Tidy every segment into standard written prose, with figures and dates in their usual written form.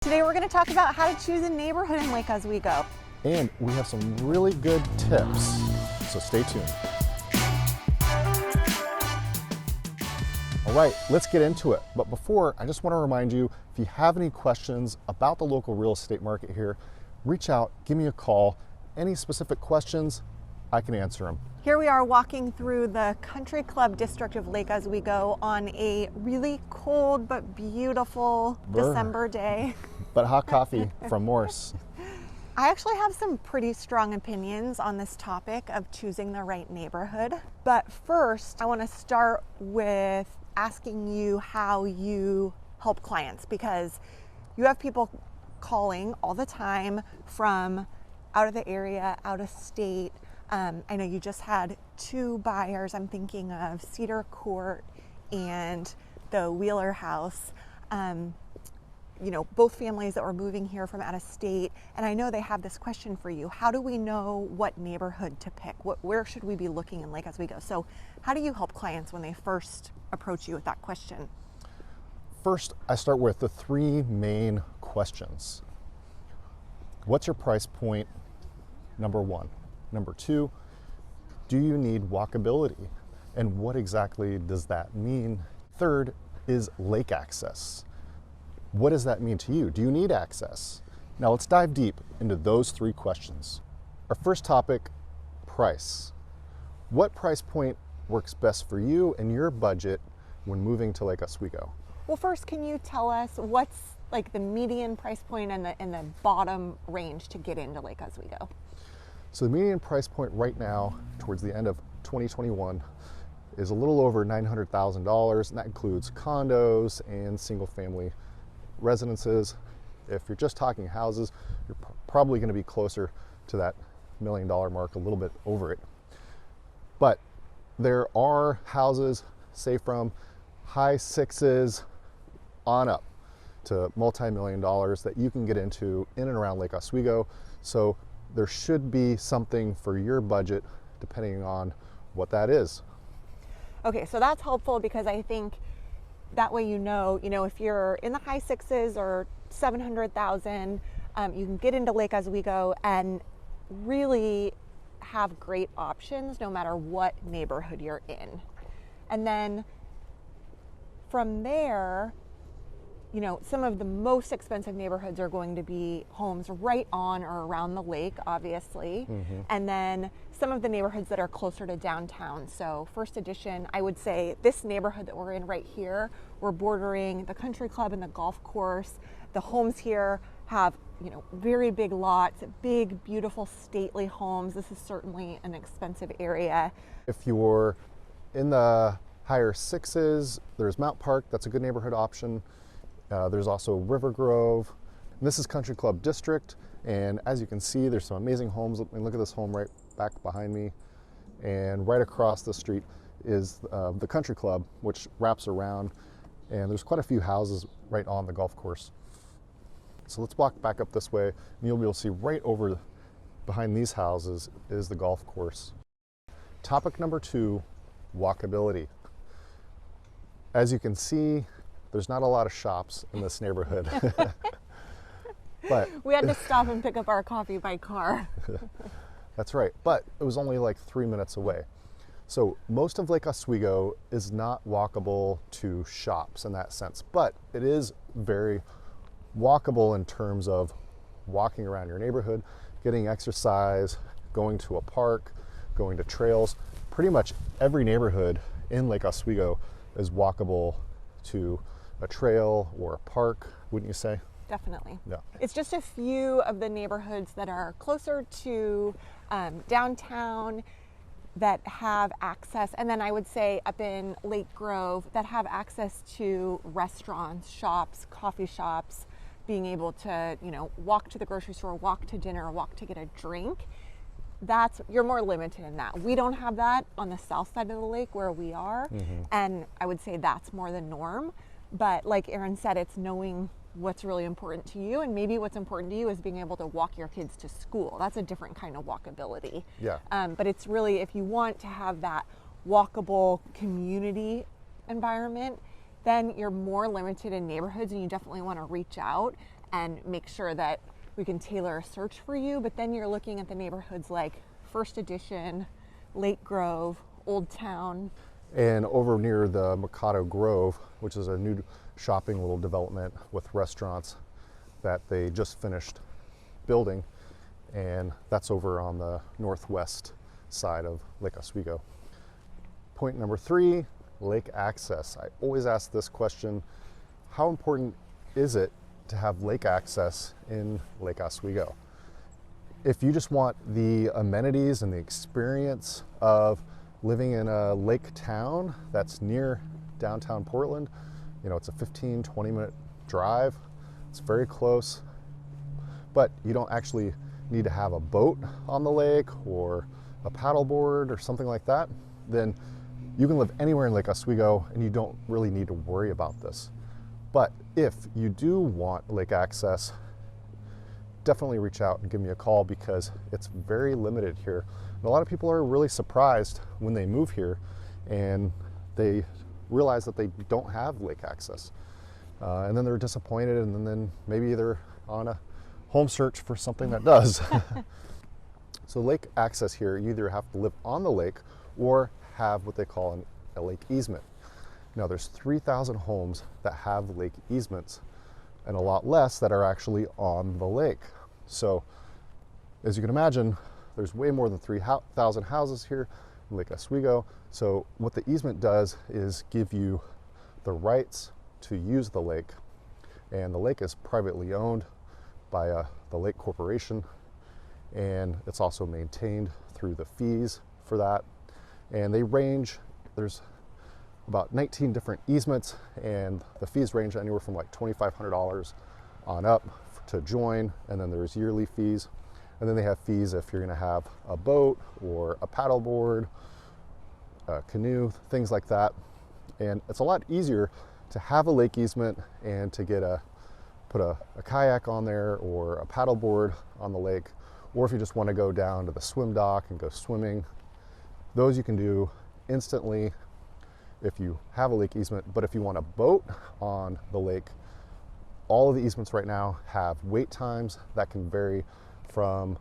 Today we're going to talk about how to choose a neighborhood in Lake Oswego. And we have some really good tips, so stay tuned. All right, let's get into it. But before, I just want to remind you, if you have any questions about the local real estate market here, reach out, give me a call. Any specific questions, I can answer them. Here we are walking through the Country Club district of Lake Oswego on a really cold but beautiful December day. But hot coffee from Morse. I actually have some pretty strong opinions on this topic of choosing the right neighborhood. But first, I want to start with asking you how you help clients, because you have people calling all the time from out of the area, out of state. I know you just had two buyers. I'm thinking of Cedar Court and the Wheeler House. You know, both families that were moving here from out of state. And I know they have this question for you. How do we know what neighborhood to pick? Where should we be looking in Lake Oswego? So how do you help clients when they first approach you with that question? First, I start with the three main questions. What's your price point? Number one. Number two, do you need walkability? And what exactly does that mean? Third is lake access. What does that mean to you? Do you need access? Now let's dive deep into those three questions. Our first topic, price. What price point works best for you and your budget when moving to Lake Oswego? Well, first, can you tell us what's like the median price point and the bottom range to get into Lake Oswego? So the median price point right now, towards the end of 2021, is a little over $900,000, and that includes condos and single-family residences. If you're just talking houses, you're probably going to be closer to that $1 million mark, a little bit over it. But there are houses, say from high sixes on up to multi-million dollars that you can get into in and around Lake Oswego. So there should be something for your budget depending on what that is. Okay, so that's helpful because I think that way you know, if you're in the high sixes or 700,000, you can get into Lake Oswego and really have great options no matter what neighborhood you're in. And then from there, some of the most expensive neighborhoods are going to be homes right on or around the lake, obviously. Mm-hmm. And then some of the neighborhoods that are closer to downtown. So First Edition, I would say this neighborhood that we're in right here, we're bordering the country club and the golf course. The homes here have, very big lots, big, beautiful, stately homes. This is certainly an expensive area. If you're in the higher sixes, there's Mount Park. That's a good neighborhood option. There's also River Grove. And this is Country Club District, and as you can see, there's some amazing homes. Look at this home right back behind me, and right across the street is the Country Club, which wraps around, and there's quite a few houses right on the golf course. So let's walk back up this way, and you'll be able to see right over behind these houses is the golf course. Topic number two, walkability. As you can see, there's not a lot of shops in this neighborhood. But we had to stop and pick up our coffee by car. That's right, but it was only like 3 minutes away. So most of Lake Oswego is not walkable to shops in that sense, but it is very walkable in terms of walking around your neighborhood, getting exercise, going to a park, going to trails. Pretty much every neighborhood in Lake Oswego is walkable to a trail or a park, wouldn't you say? Definitely. Yeah. It's just a few of the neighborhoods that are closer to downtown that have access, and then I would say up in Lake Grove that have access to restaurants, shops, coffee shops, being able to, walk to the grocery store, walk to dinner, walk to get a drink. You're more limited in that. We don't have that on the south side of the lake where we are, mm-hmm. And I would say that's more the norm. But like Aaron said, it's knowing what's really important to you, and maybe what's important to you is being able to walk your kids to school. That's a different kind of walkability. Yeah. But it's really, if you want to have that walkable community environment, then you're more limited in neighborhoods, and you definitely want to reach out and make sure that we can tailor a search for you. But then you're looking at the neighborhoods like First Edition, Lake Grove, Old Town. And over near the Mikado Grove, which is a new shopping little development with restaurants that they just finished building, and that's over on the northwest side of Lake Oswego. Point number 3, lake access. I always ask this question: how important is it to have lake access in Lake Oswego? If you just want the amenities and the experience of living in a lake town that's near downtown Portland, it's a 15-20 minute drive. It's very close, but you don't actually need to have a boat on the lake or a paddleboard or something like that. Then you can live anywhere in Lake Oswego and you don't really need to worry about this. But if you do want lake access, definitely reach out and give me a call, because it's very limited here. And a lot of people are really surprised when they move here and they realize that they don't have lake access. And then they're disappointed, and then maybe they're on a home search for something that does. So lake access here, you either have to live on the lake or have what they call a lake easement. Now there's 3,000 homes that have lake easements, and a lot less that are actually on the lake. So as you can imagine, there's way more than 3,000 houses here in Lake Oswego. So what the easement does is give you the rights to use the lake, and the lake is privately owned by the Lake Corporation, and it's also maintained through the fees for that. And they range, there's about 19 different easements, and the fees range anywhere from like $2,500 on up to join, and then there's yearly fees. And then they have fees if you're gonna have a boat or a paddleboard, a canoe, things like that. And it's a lot easier to have a lake easement and to put a kayak on there or a paddleboard on the lake, or if you just want to go down to the swim dock and go swimming, those you can do instantly if you have a lake easement. But if you want a boat on the lake, all of the easements right now have wait times that can vary from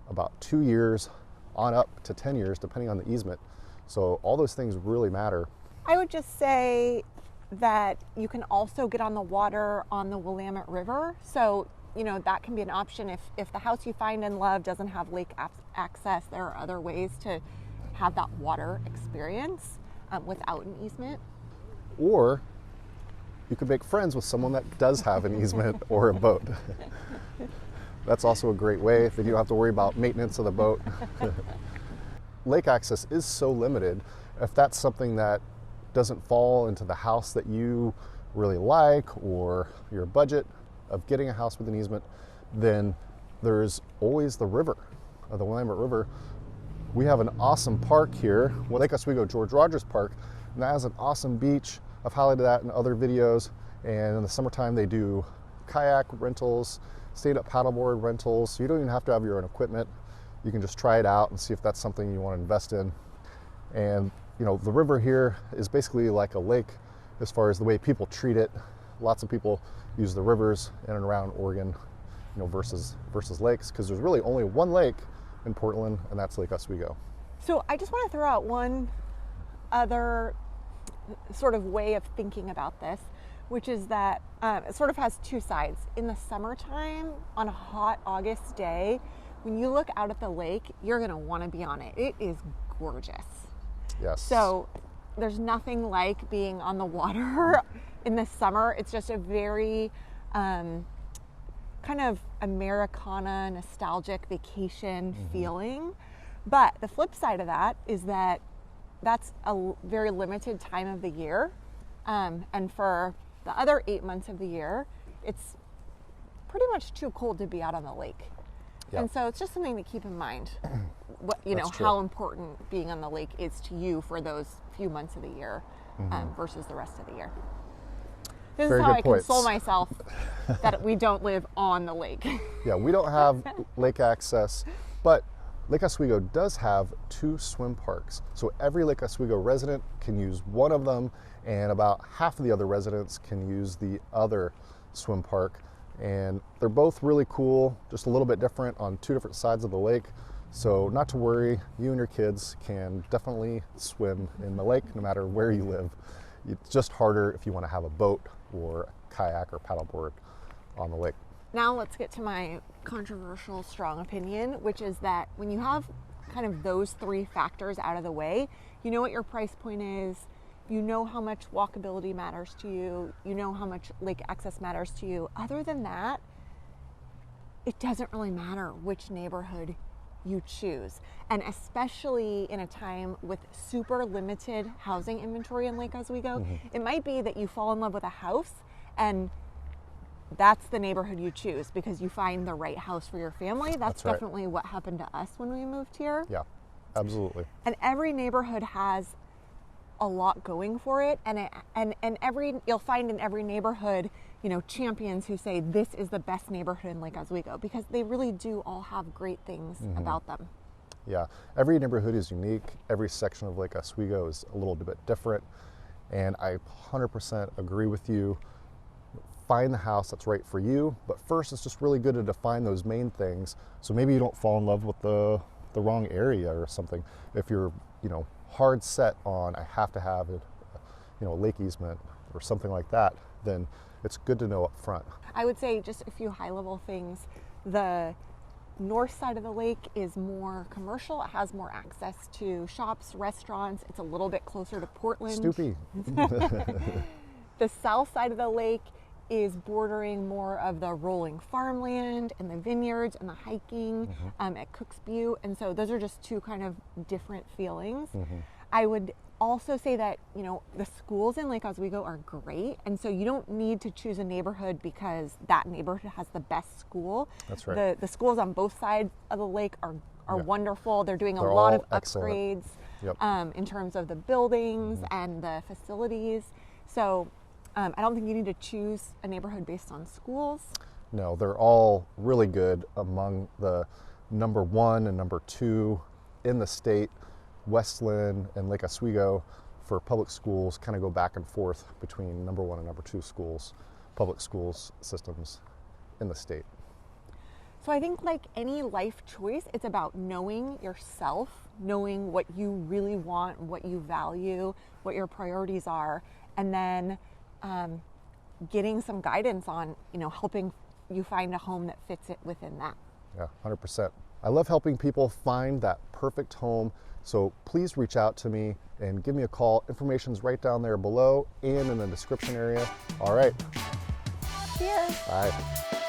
about 2 years on up to 10 years, depending on the easement. So all those things really matter. I would just say that you can also get on the water on the Willamette River. So, that can be an option. If the house you find and love doesn't have lake access, there are other ways to have that water experience without an easement. Or you could make friends with someone that does have an easement or a boat. That's also a great way, that you don't have to worry about maintenance of the boat. Lake access is so limited. If that's something that doesn't fall into the house that you really like, or your budget of getting a house with an easement, then there's always the river, the Willamette River. We have an awesome park here, Lake Oswego George Rogers Park, and that has an awesome beach. I've highlighted that in other videos. And in the summertime, they do kayak rentals, stand-up paddleboard rentals. So you don't even have to have your own equipment. You can just try it out and see if that's something you want to invest in. And the river here is basically like a lake as far as the way people treat it. Lots of people use the rivers in and around Oregon, versus lakes, because there's really only one lake in Portland, and that's Lake Oswego. So I just want to throw out one other sort of way of thinking about this, which is that it sort of has two sides. In the summertime, on a hot August day, when you look out at the lake, you're going to want to be on it. It is gorgeous. Yes. So there's nothing like being on the water in the summer. It's just a very kind of Americana, nostalgic vacation feeling. But the flip side of that is that that's a very limited time of the year. And for the other 8 months of the year, it's pretty much too cold to be out on the lake. Yep. And so it's just something to keep in mind, how important being on the lake is to you for those few months of the year versus the rest of the year. This Very is how good I points. console myself that we don't live on the lake. Yeah, we don't have lake access, but Lake Oswego does have 2 swim parks. So every Lake Oswego resident can use one of them, and about half of the other residents can use the other swim park. And they're both really cool, just a little bit different on two different sides of the lake. So not to worry, you and your kids can definitely swim in the lake no matter where you live. It's just harder if you want to have a boat or a kayak or paddleboard on the lake. Now let's get to my controversial strong opinion, which is that when you have kind of those three factors out of the way, you know what your price point is, you know how much walkability matters to you, you know how much lake access matters to you. Other than that, it doesn't really matter which neighborhood you choose. And especially in a time with super limited housing inventory in Lake Oswego, it might be that you fall in love with a house and that's the neighborhood you choose because you find the right house for your family. That's right. Definitely what happened to us when we moved here. Yeah, absolutely. And every neighborhood has a lot going for it, and you'll find in every neighborhood, you know, champions who say this is the best neighborhood in Lake Oswego because they really do all have great things about them. Yeah, every neighborhood is unique. Every section of Lake Oswego is a little bit different, and I 100% agree with you. Find the house that's right for you, but first it's just really good to define those main things so maybe you don't fall in love with the wrong area or something. If you're, you know, hard set on I have to have it, you know, a lake easement or something like that, then it's good to know up front. I would say just a few high level things. The north side of the lake is more commercial. It has more access to shops, restaurants. It's a little bit closer to Portland. Stoopy. The south side of the lake is bordering more of the rolling farmland and the vineyards and the hiking at Cook's Butte. And so those are just two kind of different feelings. I would also say that, you know, the schools in Lake Oswego are great. And so you don't need to choose a neighborhood because that neighborhood has the best school. That's right. The schools on both sides of the lake are wonderful. They're doing a They're lot of all excellent. upgrades in terms of the buildings and the facilities. So I don't think you need to choose a neighborhood based on schools. No, they're all really good among the number 1 and number 2 in the state. Westland and Lake Oswego for public schools kind of go back and forth between number 1 and number 2 schools, public schools systems in the state. So I think like any life choice, it's about knowing yourself, knowing what you really want, what you value, what your priorities are, and then getting some guidance on, you know, helping you find a home that fits it within that. Yeah, 100%. I love helping people find that perfect home. So please reach out to me and give me a call. Information's right down there below and in the description area. All right. Cheers. Bye.